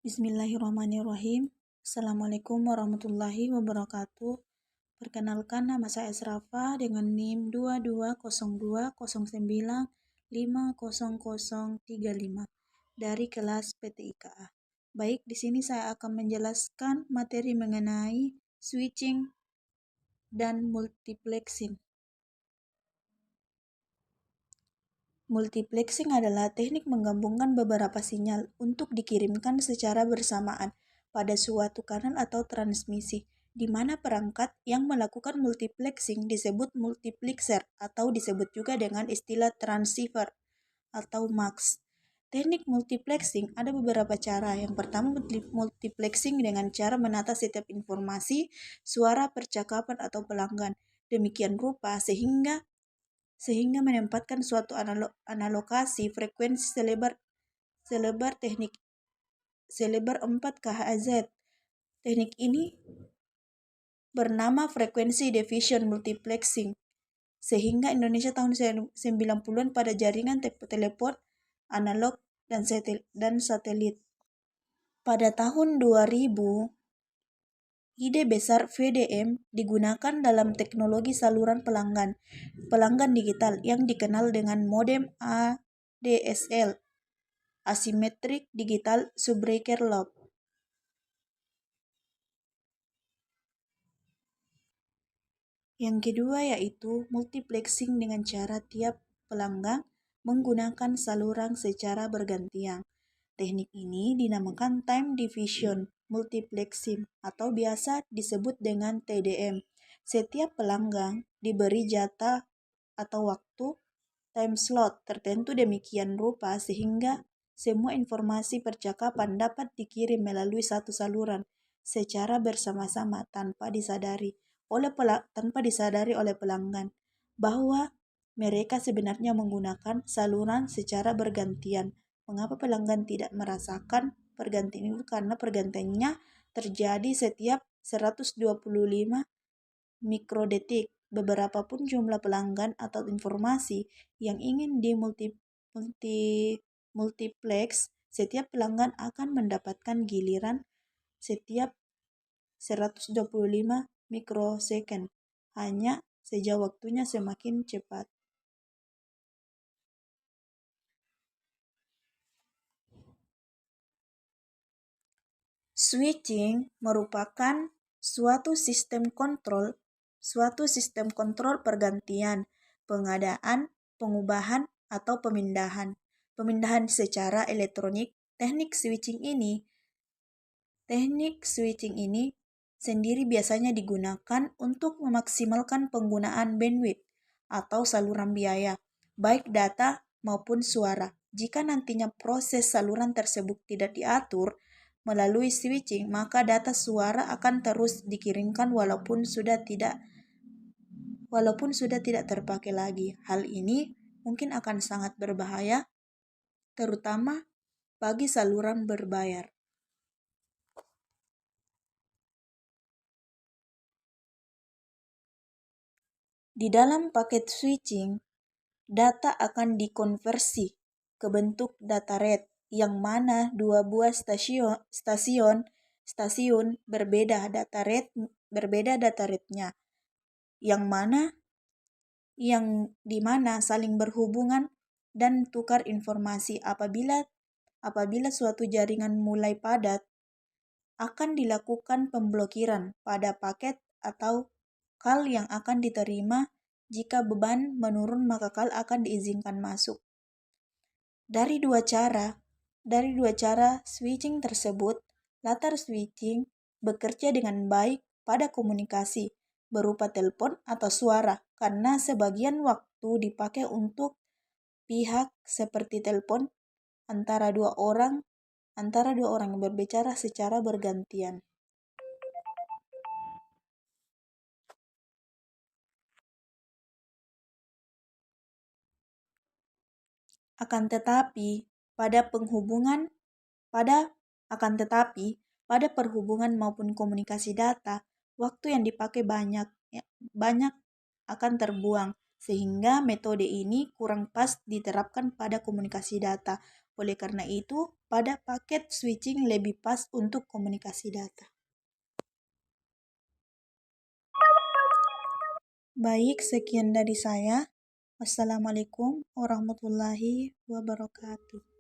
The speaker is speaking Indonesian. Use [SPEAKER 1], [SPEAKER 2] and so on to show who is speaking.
[SPEAKER 1] Bismillahirrahmanirrahim. Assalamualaikum warahmatullahi wabarakatuh. Perkenalkan, nama saya Esrafa dengan NIM 220209500035 dari kelas PTIKA. Baik, di sini saya akan menjelaskan materi mengenai switching dan multiplexing. Multiplexing adalah teknik menggabungkan beberapa sinyal untuk dikirimkan secara bersamaan pada suatu kanal atau transmisi, di mana perangkat yang melakukan multiplexing disebut multiplexer atau disebut juga dengan istilah transceiver atau MUX. Teknik multiplexing ada beberapa cara. Yang pertama, multiplexing dengan cara menata setiap informasi, suara, percakapan, atau pelanggan. Demikian rupa sehingga menempatkan suatu analokasi frekuensi selebar 4 kHz. Teknik ini bernama frekuensi division multiplexing, sehingga Indonesia tahun 90-an pada jaringan telepon analog dan satelit. Pada tahun 2000, ide besar VDM digunakan dalam teknologi saluran pelanggan digital yang dikenal dengan modem ADSL, Asymmetric Digital Subbreaker Loop. Yang kedua yaitu multiplexing dengan cara tiap pelanggan menggunakan saluran secara bergantian. Teknik ini dinamakan time division multiplexing atau biasa disebut dengan TDM. Setiap pelanggan diberi jatah atau waktu time slot tertentu demikian rupa sehingga semua informasi percakapan dapat dikirim melalui satu saluran secara bersama-sama tanpa disadari oleh pelanggan bahwa mereka sebenarnya menggunakan saluran secara bergantian. Mengapa pelanggan tidak merasakan pergantian itu? Karena pergantiannya terjadi setiap 125 mikrodetik. Beberapa pun jumlah pelanggan atau informasi yang ingin multiplex, setiap pelanggan akan mendapatkan giliran setiap 125 mikrosecond, hanya sejauh waktunya semakin cepat. Switching merupakan suatu sistem kontrol pergantian, pengadaan, pengubahan, atau pemindahan secara elektronik. Teknik switching ini sendiri biasanya digunakan untuk memaksimalkan penggunaan bandwidth atau saluran biaya, baik data maupun suara. Jika nantinya proses saluran tersebut tidak diatur melalui switching, maka data suara akan terus dikirimkan walaupun sudah tidak terpakai lagi. Hal ini mungkin akan sangat berbahaya, terutama bagi saluran berbayar. Di dalam paket switching, data akan dikonversi ke bentuk data rate, yang mana dua buah stasiun berbeda data rate-nya, yang dimana saling berhubungan dan tukar informasi. Apabila suatu jaringan mulai padat, akan dilakukan pemblokiran pada paket atau call yang akan diterima. Jika beban menurun, maka call akan diizinkan masuk. Dari dua cara switching tersebut, latar switching bekerja dengan baik pada komunikasi berupa telepon atau suara, karena sebagian waktu dipakai untuk pihak seperti telepon antara dua orang yang berbicara secara bergantian. Akan tetapi pada perhubungan maupun komunikasi data, waktu yang dipakai banyak akan terbuang, sehingga metode ini kurang pas diterapkan pada komunikasi data. Oleh karena itu, pada paket switching lebih pas untuk komunikasi data. Baik, sekian dari saya. Wassalamualaikum warahmatullahi wabarakatuh.